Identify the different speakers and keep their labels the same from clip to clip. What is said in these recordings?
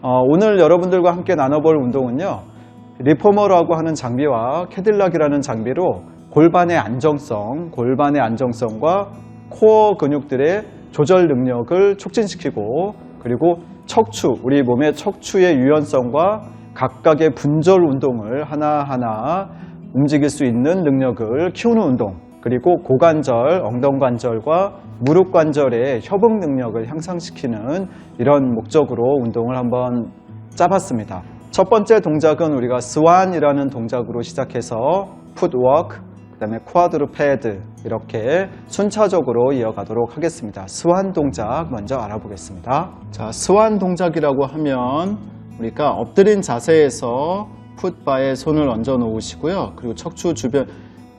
Speaker 1: 오늘 여러분들과 함께 나눠볼 운동은요, 리포머라고 하는 장비와 캐딜락이라는 장비로 골반의 안정성과 코어 근육들의 조절 능력을 촉진시키고, 그리고 척추, 우리 몸의 척추의 유연성과 각각의 분절 운동을 하나하나 움직일 수 있는 능력을 키우는 운동, 그리고 고관절, 엉덩관절과 무릎관절의 협응 능력을 향상시키는 이런 목적으로 운동을 한번 짜봤습니다. 첫 번째 동작은 우리가 스완이라는 동작으로 시작해서 풋워크, 그 다음에 쿼드루페드, 이렇게 순차적으로 이어가도록 하겠습니다. 스완 동작 먼저 알아보겠습니다. 자, 스완 동작이라고 하면 우리가 엎드린 자세에서 풋바에 손을 얹어 놓으시고요. 그리고 척추 주변,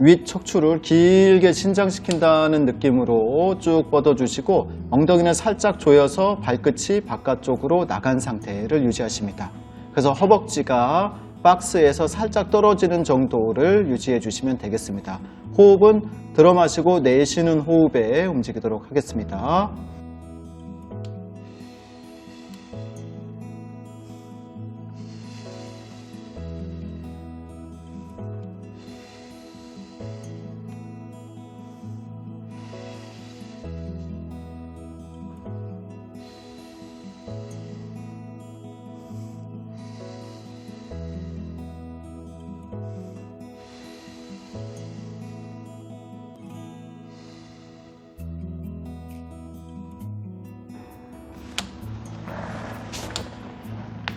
Speaker 1: 윗 척추를 길게 신장시킨다는 느낌으로 쭉 뻗어주시고, 엉덩이는 살짝 조여서 발끝이 바깥쪽으로 나간 상태를 유지하십니다. 그래서 허벅지가 박스에서 살짝 떨어지는 정도를 유지해 주시면 되겠습니다. 호흡은 들어 마시고 내쉬는 호흡에 움직이도록 하겠습니다.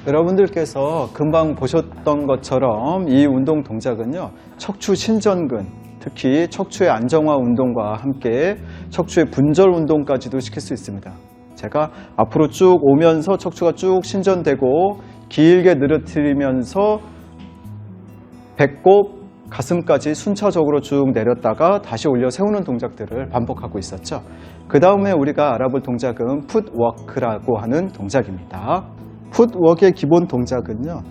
Speaker 1: 여러분들께서 금방 보셨던 것처럼 이 운동 동작은요, 척추 신전근, 특히 척추의 안정화 운동과 함께 척추의 분절 운동까지도 시킬 수 있습니다. 제가 앞으로 쭉 오면서 척추가 쭉 신전되고 길게 늘어뜨리면서 배꼽, 가슴까지 순차적으로 쭉 내렸다가 다시 올려 세우는 동작들을 반복하고 있었죠. 그 다음에 우리가 알아볼 동작은 풋워크라고 하는 동작입니다. 풋워크의 기본 동작은요,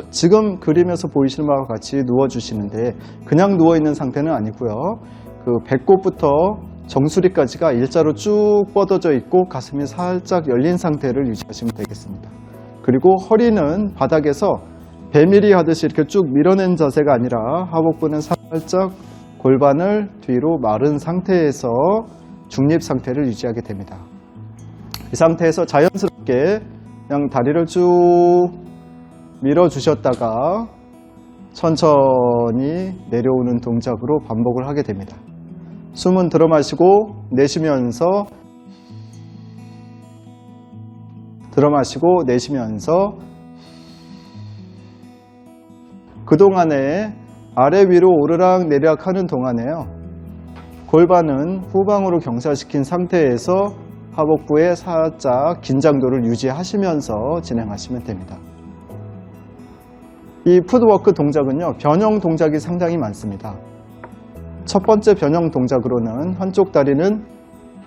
Speaker 1: 지금 그림에서 보이시는 바와 같이 누워주시는데, 그냥 누워있는 상태는 아니고요, 그 배꼽부터 정수리까지가 일자로 쭉 뻗어져 있고 가슴이 살짝 열린 상태를 유지하시면 되겠습니다. 그리고 허리는 바닥에서 배밀이 하듯이 이렇게 쭉 밀어낸 자세가 아니라 하복부는 살짝 골반을 뒤로 마른 상태에서 중립 상태를 유지하게 됩니다. 이 상태에서 자연스럽게 그냥 다리를 쭉 밀어주셨다가 천천히 내려오는 동작으로 반복을 하게 됩니다. 숨은 들어 마시고 내쉬면서, 들어 마시고 내쉬면서, 그동안에 아래 위로 오르락 내리락 하는 동안에요, 골반은 후방으로 경사시킨 상태에서 하복부에 살짝 긴장도를 유지하시면서 진행하시면 됩니다. 이 풋워크 동작은요, 변형 동작이 상당히 많습니다. 첫 번째 변형 동작으로는 한쪽 다리는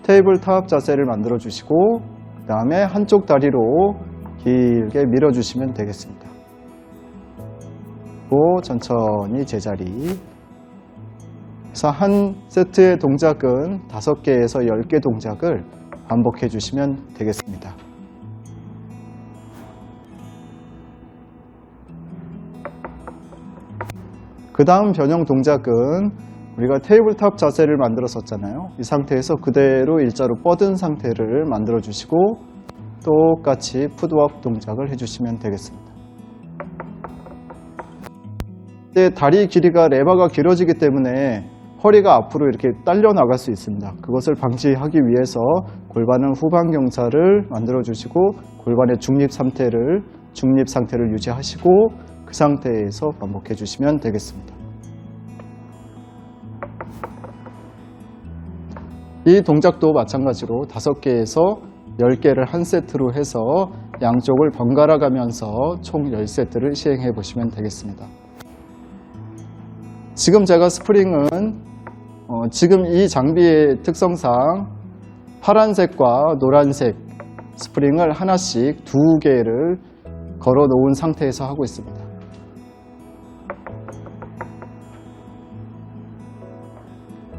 Speaker 1: 테이블탑 자세를 만들어 주시고, 그 다음에 한쪽 다리로 길게 밀어 주시면 되겠습니다. 그리고 천천히 제자리. 그래서 한 세트의 동작은 5개에서 10개 동작을 반복해 주시면 되겠습니다. 그 다음 변형 동작은 우리가 테이블탑 자세를 만들었었잖아요. 이 상태에서 그대로 일자로 뻗은 상태를 만들어 주시고, 똑같이 풋워크 동작을 해주시면 되겠습니다. 이때 다리 길이가 레바가 길어지기 때문에 허리가 앞으로 이렇게 딸려 나갈 수 있습니다. 그것을 방지하기 위해서 골반은 후방 경사를 만들어 주시고, 골반의 중립 상태를 유지하시고, 그 상태에서 반복해 주시면 되겠습니다. 이 동작도 마찬가지로 5개에서 10개를 한 세트로 해서 양쪽을 번갈아 가면서 총 10세트를 시행해 보시면 되겠습니다. 지금 제가 스프링은 지금 이 장비의 특성상 파란색과 노란색 스프링을 하나씩 2개를 걸어 놓은 상태에서 하고 있습니다.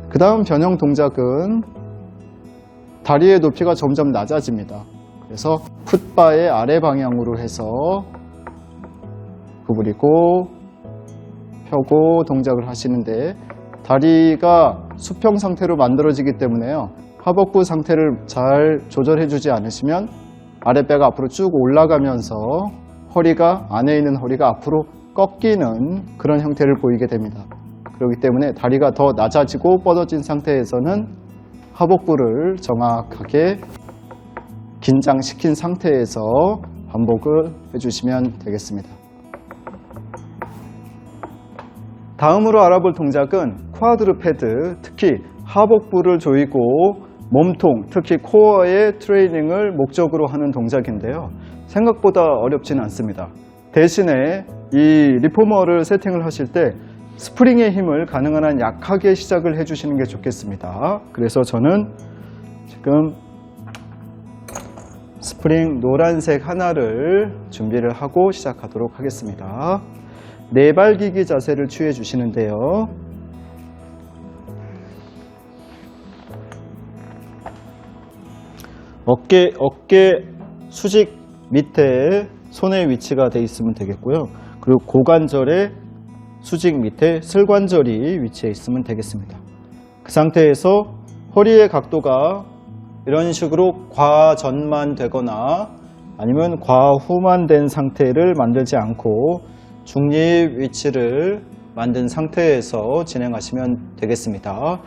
Speaker 1: 그 다음 변형 동작은 다리의 높이가 점점 낮아집니다. 그래서 풋바의 아래 방향으로 해서 구부리고 펴고 동작을 하시는데, 다리가 수평 상태로 만들어지기 때문에요, 하복부 상태를 잘 조절해 주지 않으시면 아랫배가 앞으로 쭉 올라가면서 허리가, 안에 있는 허리가 앞으로 꺾이는 그런 형태를 보이게 됩니다. 그렇기 때문에 다리가 더 낮아지고 뻗어진 상태에서는 하복부를 정확하게 긴장시킨 상태에서 반복을 해주시면 되겠습니다. 다음으로 알아볼 동작은 쿼드루페드, 특히 하복부를 조이고 몸통, 특히 코어의 트레이닝을 목적으로 하는 동작인데요. 생각보다 어렵지는 않습니다. 대신에 이 리포머를 세팅을 하실 때 스프링의 힘을 가능한 한 약하게 시작을 해주시는 게 좋겠습니다. 그래서 저는 지금 스프링 노란색 하나를 준비를 하고 시작하도록 하겠습니다. 네발기기 자세를 취해 주시는데요. 어깨 수직 밑에 손의 위치가 되어 있으면 되겠고요. 그리고 고관절의 수직 밑에 슬관절이 위치해 있으면 되겠습니다. 그 상태에서 허리의 각도가 이런 식으로 과전만 되거나 아니면 과후만 된 상태를 만들지 않고 중립 위치를 만든 상태에서 진행하시면 되겠습니다.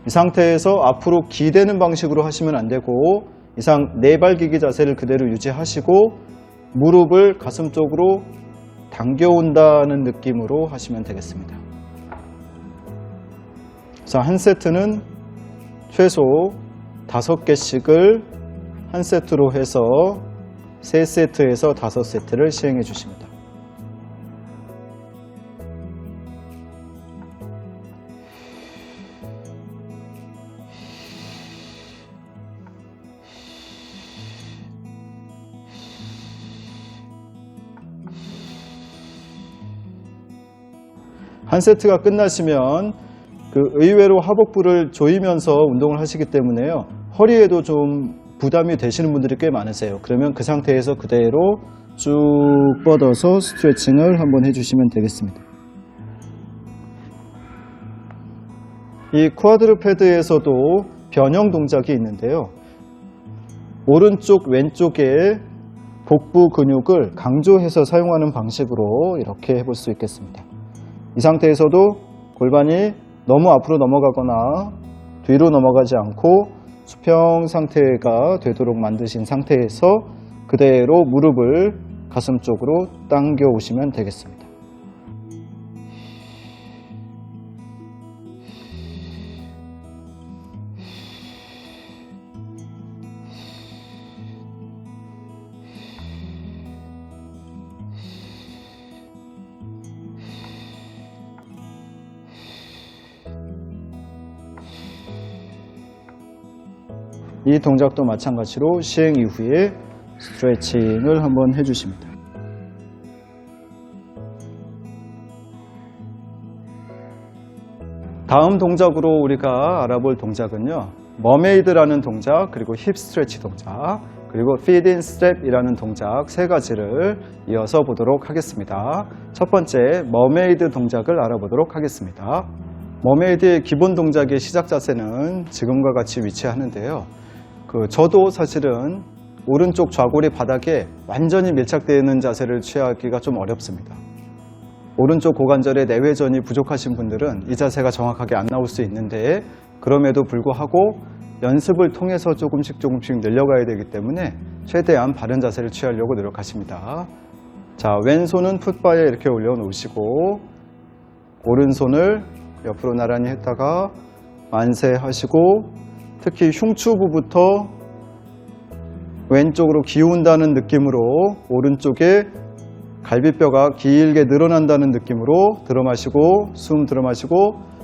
Speaker 1: 이 상태에서 앞으로 기대는 방식으로 하시면 안 되고, 이상 네발기기 자세를 그대로 유지하시고 무릎을 가슴 쪽으로 당겨온다는 느낌으로 하시면 되겠습니다. 자, 한 세트는 최소 5개씩을 한 세트로 해서 3세트에서 5세트를 시행해 주십니다. 한 세트가 끝나시면 의외로 하복부를 조이면서 운동을 하시기 때문에요, 허리에도 좀 부담이 되시는 분들이 꽤 많으세요. 그러면 그 상태에서 그대로 쭉 뻗어서 스트레칭을 한번 해주시면 되겠습니다. 이 쿼드루페드에서도 변형 동작이 있는데요, 오른쪽 왼쪽에 복부 근육을 강조해서 사용하는 방식으로 이렇게 해볼 수 있겠습니다. 이 상태에서도 골반이 너무 앞으로 넘어가거나 뒤로 넘어가지 않고 수평 상태가 되도록 만드신 상태에서 그대로 무릎을 가슴 쪽으로 당겨 오시면 되겠습니다. 이 동작도 마찬가지로 시행 이후에 스트레칭을 한번 해주십니다. 다음 동작으로 우리가 알아볼 동작은요, 머메이드라는 동작, 그리고 힙 스트레치 동작, 그리고 feed in step이라는 동작 3가지를 이어서 보도록 하겠습니다. 첫 번째, 머메이드 동작을 알아보도록 하겠습니다. 머메이드의 기본 동작의 시작 자세는 지금과 같이 위치하는데요. 저도 사실은 오른쪽 좌골이 바닥에 완전히 밀착되어 있는 자세를 취하기가 좀 어렵습니다. 오른쪽 고관절의 내회전이 부족하신 분들은 이 자세가 정확하게 안 나올 수 있는데, 그럼에도 불구하고 연습을 통해서 조금씩 늘려가야 되기 때문에 최대한 바른 자세를 취하려고 노력하십니다. 자, 왼손은 풋바에 이렇게 올려놓으시고 오른손을 옆으로 나란히 했다가 만세하시고, 특히 흉추부부터 왼쪽으로 기운다는 느낌으로 오른쪽에 갈비뼈가 길게 늘어난다는 느낌으로 들어 마시고, 숨 들어 마시고,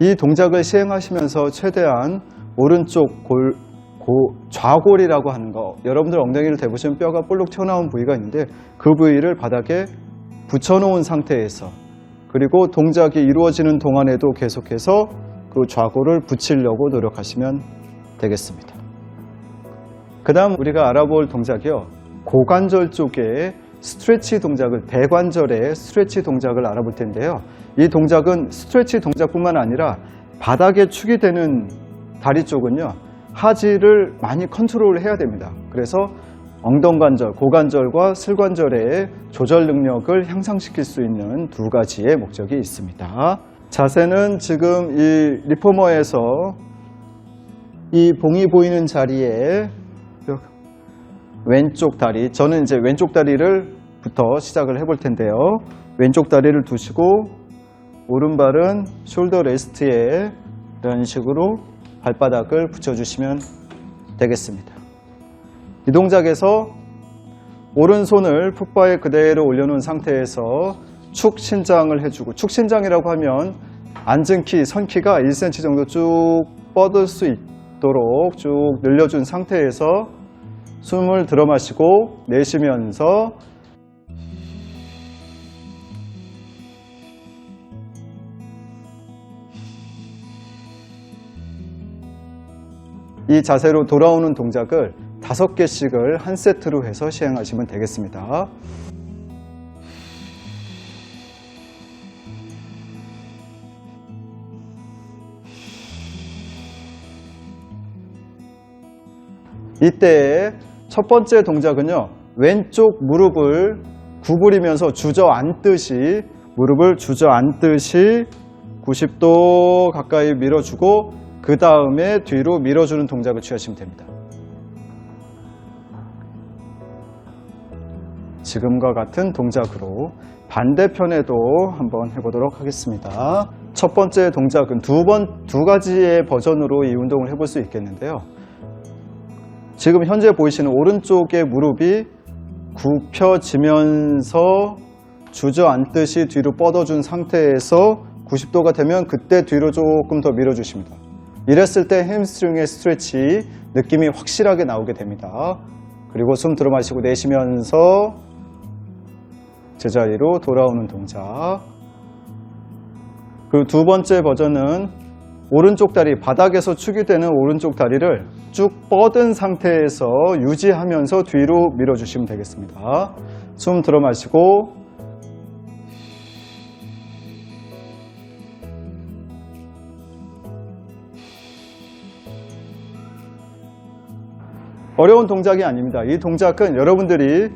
Speaker 1: 이 동작을 시행하시면서 최대한 오른쪽 좌골이라고 하는 거, 여러분들 엉덩이를 대보시면 뼈가 볼록 튀어나온 부위가 있는데 그 부위를 바닥에 붙여놓은 상태에서, 그리고 동작이 이루어지는 동안에도 계속해서 그 좌골을 붙이려고 노력하시면 되겠습니다. 그 다음 우리가 알아볼 동작이요, 고관절 쪽에 스트레치 동작을, 대관절의 스트레치 동작을 알아볼 텐데요. 이 동작은 스트레치 동작뿐만 아니라 바닥에 축이 되는 다리 쪽은요, 하지를 많이 컨트롤해야 됩니다. 그래서 엉덩관절, 고관절과 슬관절의 조절 능력을 향상시킬 수 있는 두 가지의 목적이 있습니다. 자세는 지금 이 리포머에서 이 봉이 보이는 자리에 왼쪽 다리, 저는 이제 왼쪽 다리를부터 시작을 해볼 텐데요. 왼쪽 다리를 두시고 오른발은 숄더 레스트에 이런 식으로 발바닥을 붙여주시면 되겠습니다. 이 동작에서 오른손을 풋바에 그대로 올려놓은 상태에서 축 신장을 해주고, 축 신장이라고 하면 앉은 키, 선 키가 1cm 정도 쭉 뻗을 수 있도록 쭉 늘려준 상태에서 숨을 들어 마시고 내쉬면서 이 자세로 돌아오는 동작을 5개씩을 한 세트로 해서 시행하시면 되겠습니다. 이때 첫 번째 동작은요, 왼쪽 무릎을 구부리면서 주저앉듯이, 무릎을 주저앉듯이 90도 가까이 밀어주고 그 다음에 뒤로 밀어주는 동작을 취하시면 됩니다. 지금과 같은 동작으로 반대편에도 한번 해보도록 하겠습니다. 첫 번째 동작은 두 가지의 버전으로 이 운동을 해볼 수 있겠는데요. 지금 현재 보이시는 오른쪽의 무릎이 굽혀지면서 주저앉듯이 뒤로 뻗어준 상태에서 90도가 되면 그때 뒤로 조금 더 밀어주십니다. 이랬을 때 햄스트링의 스트레치 느낌이 확실하게 나오게 됩니다. 그리고 숨 들어 마시고 내쉬면서 제자리로 돌아오는 동작. 그리고 두 번째 버전은 오른쪽 다리, 바닥에서 축이 되는 오른쪽 다리를 쭉 뻗은 상태에서 유지하면서 뒤로 밀어주시면 되겠습니다. 숨 들어 마시고 어려운 동작이 아닙니다. 이 동작은 여러분들이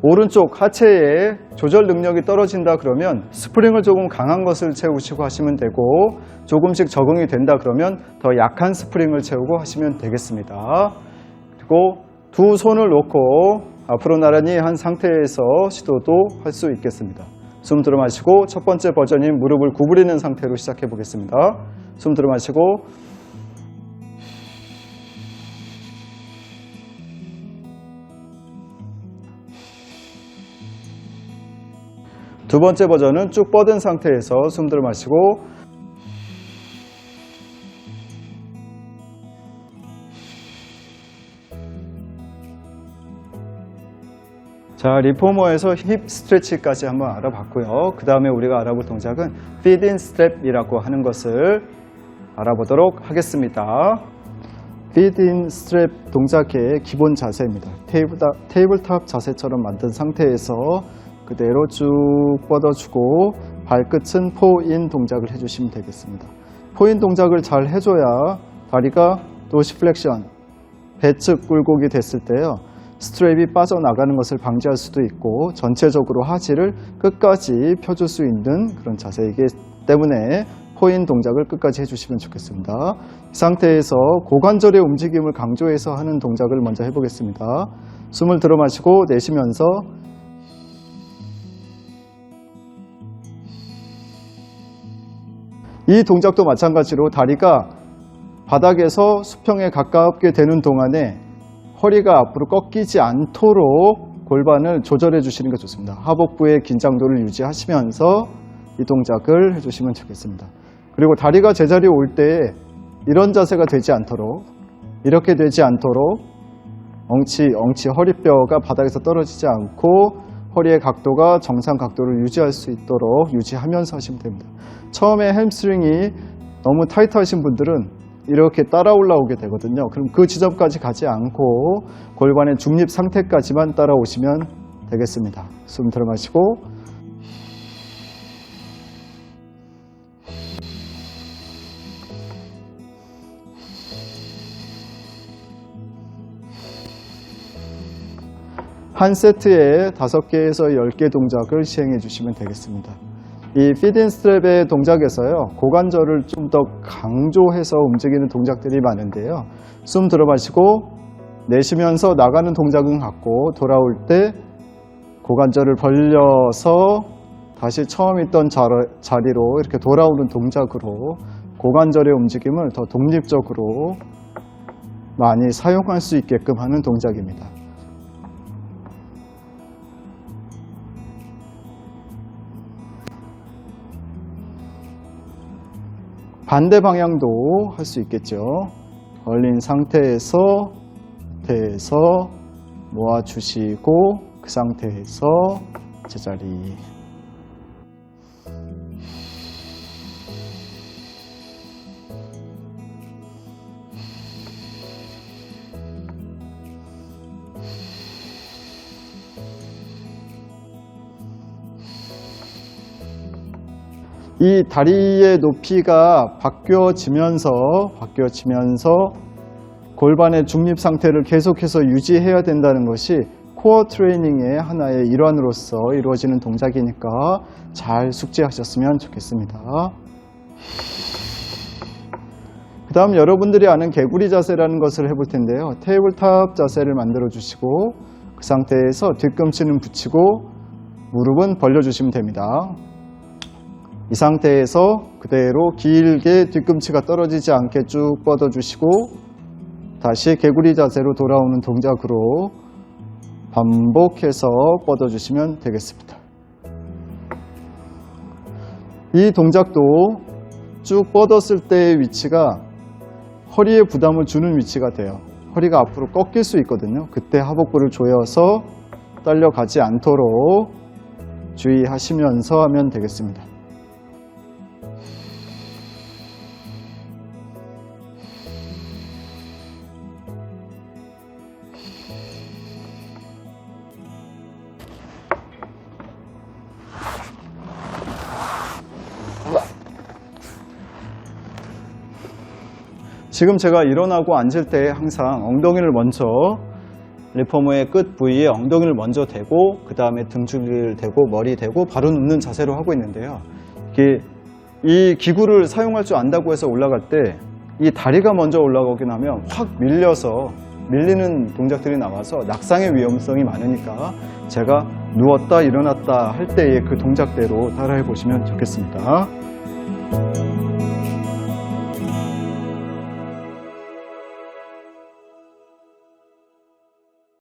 Speaker 1: 오른쪽 하체에 조절 능력이 떨어진다 그러면 스프링을 조금 강한 것을 채우시고 하시면 되고, 조금씩 적응이 된다 그러면 더 약한 스프링을 채우고 하시면 되겠습니다. 그리고 두 손을 놓고 앞으로 나란히 한 상태에서 시도도 할 수 있겠습니다. 숨 들어 마시고 첫 번째 버전인 무릎을 구부리는 상태로 시작해 보겠습니다. 숨 들어 마시고 두 번째 버전은 쭉 뻗은 상태에서 숨 들어 마시고 자, 리포머에서 힙 스트레치까지 한번 알아봤고요. 그 다음에 우리가 알아볼 동작은 feed-in step이라고 하는 것을 알아보도록 하겠습니다. feed-in step 동작의 기본 자세입니다. 테이블탑 자세처럼 만든 상태에서 그대로 쭉 뻗어주고 발끝은 포인 동작을 해주시면 되겠습니다. 포인 동작을 잘 해줘야 다리가 도시플렉션, 배측 굴곡이 됐을 때요, 스트랩이 빠져나가는 것을 방지할 수도 있고 전체적으로 하지를 끝까지 펴줄 수 있는 그런 자세이기 때문에 포인 동작을 끝까지 해주시면 좋겠습니다. 이 상태에서 고관절의 움직임을 강조해서 하는 동작을 먼저 해보겠습니다. 숨을 들어 마시고 내쉬면서 이 동작도 마찬가지로 다리가 바닥에서 수평에 가깝게 되는 동안에 허리가 앞으로 꺾이지 않도록 골반을 조절해 주시는 게 좋습니다. 하복부의 긴장도를 유지하시면서 이 동작을 해주시면 좋겠습니다. 그리고 다리가 제자리에 올 때 이런 자세가 되지 않도록, 이렇게 되지 않도록 엉치 허리뼈가 바닥에서 떨어지지 않고 허리의 각도가 정상 각도를 유지할 수 있도록 유지하면서 하시면 됩니다. 처음에 햄스트링이 너무 타이트하신 분들은 이렇게 따라 올라오게 되거든요. 그럼 그 지점까지 가지 않고 골반의 중립 상태까지만 따라오시면 되겠습니다. 숨 들어 마시고 한 세트에 5개에서 10개 동작을 시행해 주시면 되겠습니다. 이 피딩 스트랩의 동작에서요, 고관절을 좀 더 강조해서 움직이는 동작들이 많은데요. 숨 들어 마시고 내쉬면서 나가는 동작은 같고 돌아올 때 고관절을 벌려서 다시 처음 있던 자리로 이렇게 돌아오는 동작으로 고관절의 움직임을 더 독립적으로 많이 사용할 수 있게끔 하는 동작입니다. 반대 방향도 할 수 있겠죠. 걸린 상태에서 모아주시고 그 상태에서 제자리. 이 다리의 높이가 바뀌어지면서 골반의 중립 상태를 계속해서 유지해야 된다는 것이 코어 트레이닝의 하나의 일환으로서 이루어지는 동작이니까 잘 숙지하셨으면 좋겠습니다. 그 다음 여러분들이 아는 개구리 자세라는 것을 해볼 텐데요. 테이블탑 자세를 만들어 주시고 그 상태에서 뒤꿈치는 붙이고 무릎은 벌려주시면 됩니다. 이 상태에서 그대로 길게 뒤꿈치가 떨어지지 않게 쭉 뻗어주시고 다시 개구리 자세로 돌아오는 동작으로 반복해서 뻗어주시면 되겠습니다. 이 동작도 쭉 뻗었을 때의 위치가 허리에 부담을 주는 위치가 돼요. 허리가 앞으로 꺾일 수 있거든요. 그때 하복부를 조여서 딸려가지 않도록 주의하시면서 하면 되겠습니다. 지금 제가 일어나고 앉을 때 항상 엉덩이를 먼저 리포머의 끝 부위에 엉덩이를 먼저 대고 그 다음에 등줄기를 대고 머리 대고 바로 눕는 자세로 하고 있는데요. 이 기구를 사용할 줄 안다고 해서 올라갈 때 이 다리가 먼저 올라가긴 하면 확 밀리는 동작들이 나와서 낙상의 위험성이 많으니까 제가 누웠다 일어났다 할 때의 그 동작대로 따라해 보시면 좋겠습니다.